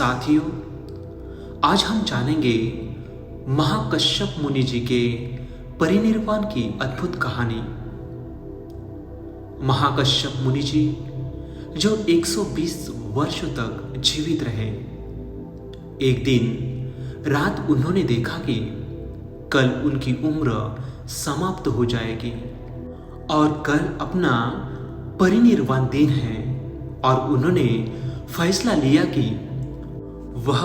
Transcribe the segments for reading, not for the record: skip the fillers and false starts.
साथियों, आज हम जानेंगे महाकश्यप मुनि जी के परिनिर्वाण की अद्भुत कहानी। महाकश्यप मुनि जी जो 120 वर्षों तक जीवित रहे, एक दिन रात उन्होंने देखा कि कल उनकी उम्र समाप्त हो जाएगी और कल अपना परिनिर्वाण दिन है, और उन्होंने फैसला लिया कि वह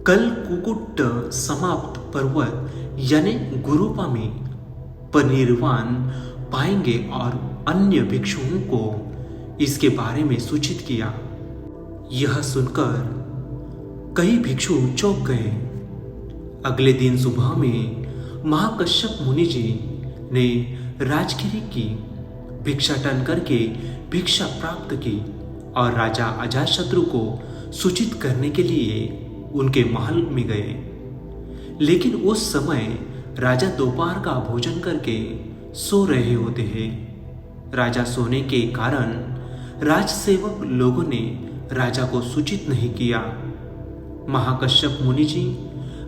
कल कुकुट समाप्त पर्वत यानी गुरुपा में परिनिर्वाण पाएंगे और अन्य भिक्षुओं को इसके बारे में सूचित किया। यह सुनकर कई भिक्षु चौंक गए। अगले दिन सुबह में महाकश्यप मुनि जी ने राजगिरी की भिक्षाटन करके भिक्षा प्राप्त की और राजा अजातशत्रु को सूचित करने के लिए उनके महल में गए। लेकिन उस समय राजा दोपहर का भोजन करके सो रहे होते हैं। राजा सोने के कारण राजसेवक लोगों ने राजा को सूचित नहीं किया। महाकश्यप मुनि जी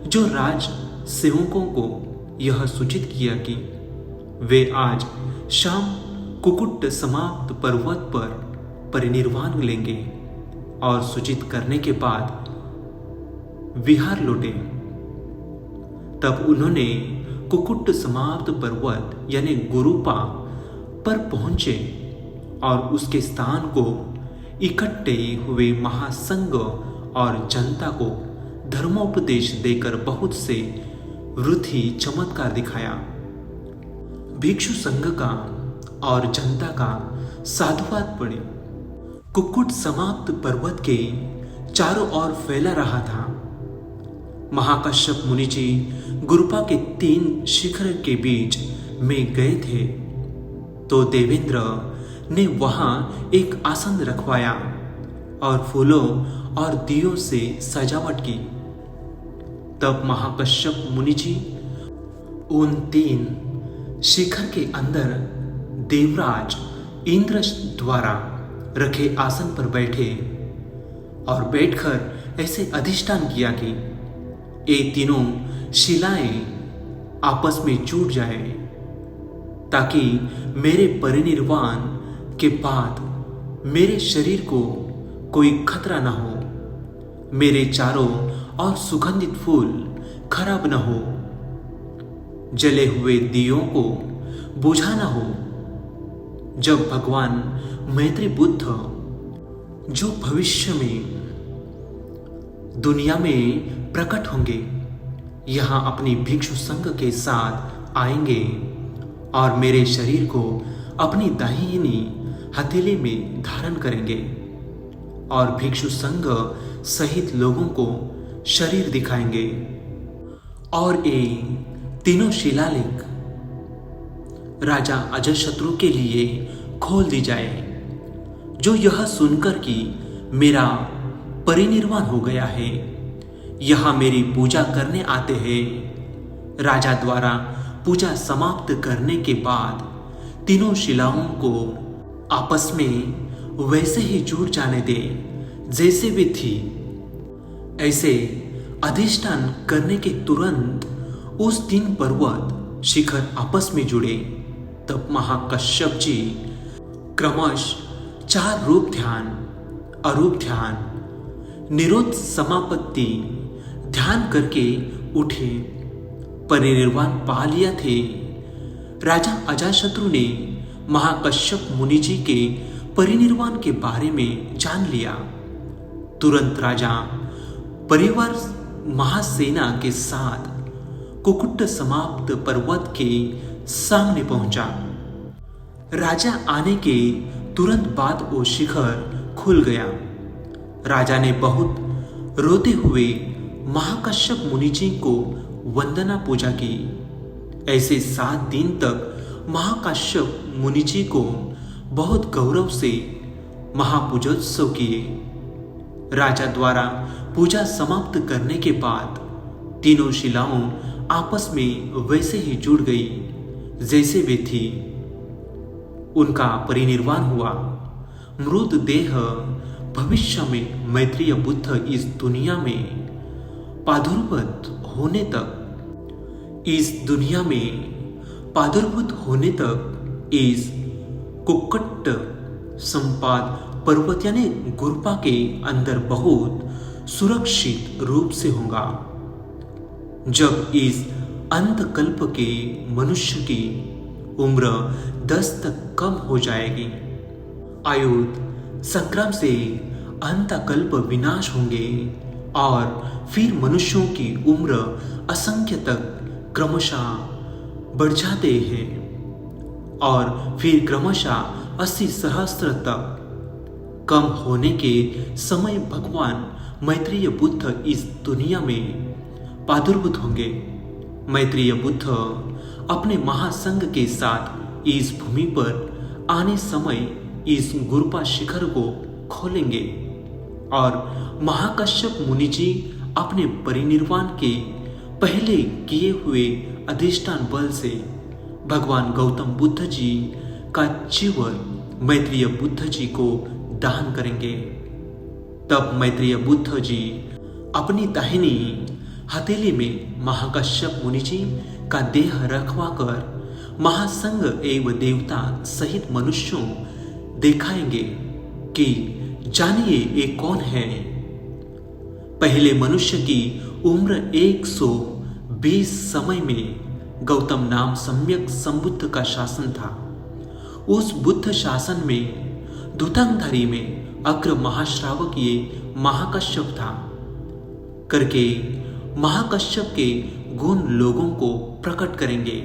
जो राज सेवकों को यह सूचित किया कि वे आज शाम कुकुट समाप्त पर्वत पर परिनिर्वाण लेंगे, और सूचित करने के बाद विहार लौटे। तब उन्होंने कुकुट समाप्त पर्वत यानी गुरुपा पर पहुंचे और उसके स्थान को इकट्ठे हुए महासंघ और जनता को धर्मोपदेश देकर बहुत से वृद्धि चमत्कार दिखाया। भिक्षु संघ का और जनता का साधुवाद पड़े। कुकुट समाप्त पर्वत के चारों ओर फैला रहा था। महाकश्यप मुनि जी गुरुपा के 3 शिखर के बीच में गए थे, तो देवेंद्र ने वहां एक आसन रखवाया और फूलों और दियों से सजावट की। तब महाकश्यप मुनि जी उन 3 शिखर के अंदर देवराज इंद्र द्वारा रखे आसन पर बैठे और बैठकर ऐसे अधिष्ठान किया कि ये तीनों शिलाएं आपस में जुड़ जाए, ताकि मेरे परिनिर्वाण के बाद मेरे शरीर को कोई खतरा न हो, मेरे चारों और सुगंधित फूल खराब न हो, जले हुए दियों को बुझा न हो। जब भगवान मैत्री बुद्ध जो भविष्य में दुनिया में प्रकट होंगे, यहाँ अपनी भिक्षु संघ के साथ आएंगे और मेरे शरीर को अपनी दाहिनी हथेली में धारण करेंगे और भिक्षु संघ सहित लोगों को शरीर दिखाएंगे। और ये तीनों शिलालेख राजा अजातशत्रु के लिए खोल दी जाए, जो यह सुनकर कि मेरा परिनिर्वाण हो गया है, यहाँ मेरी पूजा करने आते हैं। राजा द्वारा पूजा समाप्त करने के बाद तीनों शिलाओं को आपस में वैसे ही जुड़ जाने दे जैसे वे थी। ऐसे अधिष्ठान करने के तुरंत उस 3 पर्वत शिखर आपस में जुड़े। तब महाकश्यप जी क्रमश 4 रूप ध्यान, अरूप ध्यान, निरोध समापत्ति ध्यान करके उठे। परिनिर्वाण पा लिया थे। राजा अजातशत्रु ने महाकश्यप मुनि जी के परिनिर्वाण के बारे में जान लिया। तुरंत राजा परिवार महासेना के साथ कुकुट समाप्त पर्वत के सामने पहुंचा। राजा आने के तुरंत बाद वो शिखर खुल गया। राजा ने बहुत रोते हुए महाकश्यप मुनि जी को वंदना पूजा की। ऐसे 7 दिन तक महाकश्यप मुनि जी को बहुत गौरव से महापूजोत्सव किए। राजा द्वारा पूजा समाप्त करने के बाद तीनों शिलाओं आपस में वैसे ही जुड़ गई जैसे वे थी। उनका परिनिर्वाण हुआ। मृत देह भविष्य में मैत्रेय बुद्ध इस दुनिया में प्रादुर्भूत होने तक इस कुक्कुट संपाद पर्वत यानी गुरपा के अंदर बहुत सुरक्षित रूप से होगा। जब इस अंतकल्प के मनुष्य की उम्र 10 तक कम हो जाएगी, आयुध संग्राम से अंतकल्प विनाश होंगे और फिर मनुष्यों की उम्र असंख्य तक क्रमशः बढ़ जाते हैं और फिर क्रमशः 80 सहस्त्र तक कम होने के समय भगवान मैत्रेय बुद्ध इस दुनिया में प्रादुर्भूत होंगे। मैत्रेय बुद्ध अपने महासंघ के साथ इस भूमि पर आने समय इस गुरपा शिखर को खोलेंगे और महाकश्यप मुनि जी अपने परिनिर्वाण के पहले किए हुए अधिष्ठान बल से भगवान गौतम बुद्ध जी का जीवन मैत्रेय बुद्ध जी को दान करेंगे। तब मैत्रेय बुद्ध जी अपनी दाहिनी हथेली में महाकश्यप मुनि जी का देह रखवाकर महासंघ एवं देवता सहित मनुष्यों दिखाएंगे कि जानिए ये कौन है। पहले मनुष्य की उम्र 120 समय में गौतम नाम सम्यक संबुद्ध का शासन था। उस बुद्ध शासन में धुतांगधारी में अग्र महाश्रावक ये महाकश्यप था करके महाकश्यप के गुण लोगों को प्रकट करेंगे।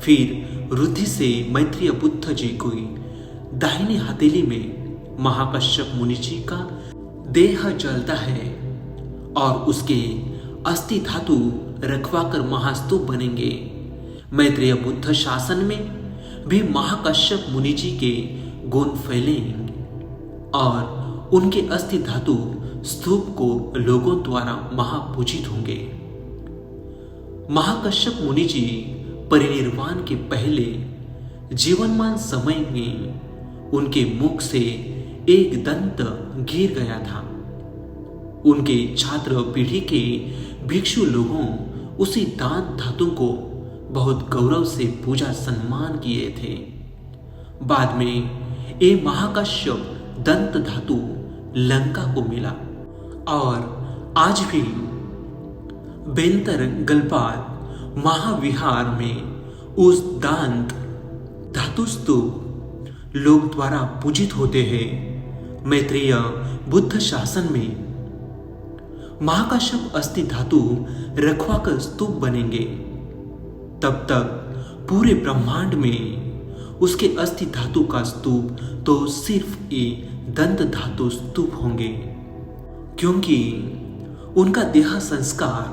फिर रुद्धि से मैत्रेय बुद्ध जी को दाहिनी हथेली में महाकश्यप मुनि जी का देह जलता है और उसके अस्थि धातु रखवाकर महास्तूप बनेंगे। मैत्रेय बुद्ध शासन में भी महाकश्यप मुनि जी के गुण फैलेंगे और उनके अस्थि धातु स्तूप को लोगों द्वारा महापूजित होंगे। महाकश्यप मुनि जी परिनिर्वाण के पहले जीवनमान समय में उनके मुख से एक दंत गिर गया था। उनके छात्र पीढ़ी के भिक्षु लोगों उसी दांत धातु को बहुत गौरव से पूजा सम्मान किए थे। बाद में ये महाकश्यप दंत धातु लंका को मिला और आज भी बेंतर गलपात महाविहार में उस दांत धातु स्तूप लोग द्वारा पूजित होते हैं। मैत्रेय बुद्ध शासन में महाकश्यप अस्थि धातु रखवाकर स्तूप बनेंगे। तब तक पूरे ब्रह्मांड में उसके अस्थि धातु का स्तूप तो सिर्फ एक दंत धातु स्तूप होंगे, क्योंकि उनका देह संस्कार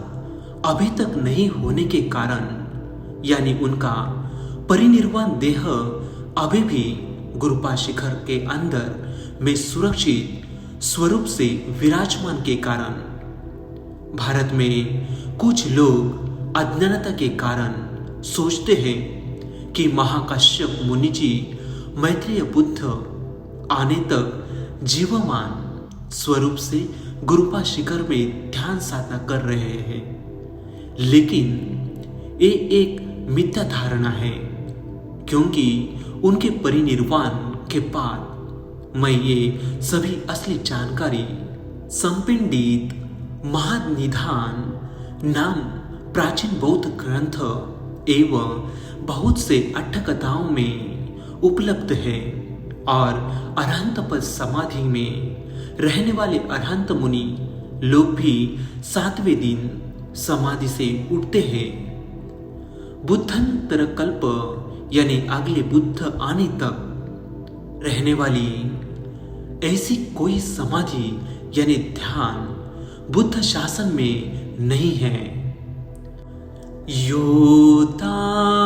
अभी तक नहीं होने के कारण, यानी उनका परिनिर्वाण देह अभी भी गुरपा शिखर के अंदर में सुरक्षित स्वरूप से विराजमान के कारण भारत में कुछ लोग अज्ञानता के कारण सोचते हैं कि महाकश्यप मुनि जी मैत्रेय बुद्ध आने तक जीवमान स्वरूप से गुरपा शिखर में ध्यान साधना कर रहे हैं। लेकिन ये एक मिथ्या धारणा है, क्योंकि उनके परिनिर्वाण के बाद मैं ये सभी असली जानकारी संपिंडित महानिधान नाम प्राचीन बौद्ध ग्रंथ एवं बहुत से अट्ठकथाओं में उपलब्ध है और अरहंत पद समाधि में रहने वाले अरहंत मुनि लोग भी 7वें दिन समाधि से उठते हैं। बुद्धंतर कल्प यानी अगले बुद्ध आने तक रहने वाली ऐसी कोई समाधि यानी ध्यान बुद्ध शासन में नहीं है। योतायादो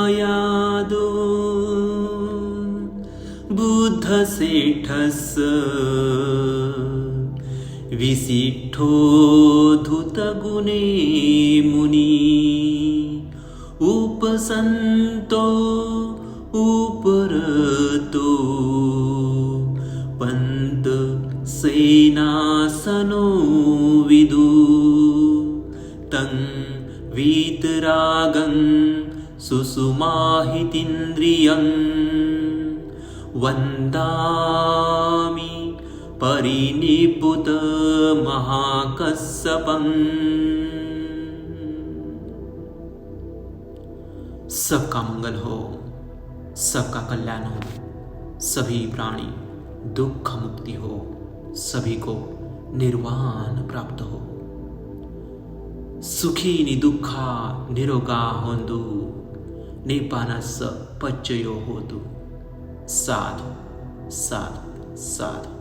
बुद्ध सेठस विशिष्ठो धुत गुणे मुनि उपसंतो उपरतो पंत सेनापति विनाशनो विदु तं वीतरागं सुसुमाहितीन्द्रियं वन्दामि परिनिब्बुतमहाकස්සपम्। सबका मंगल हो, सबका कल्याण हो, सभी प्राणी दुख मुक्ति हो, सभी को निर्वाण प्राप्त हो। सुखी निदुःखा निरोगा होंदु निपानस पच्चयो होतु। साधु साधु साधु।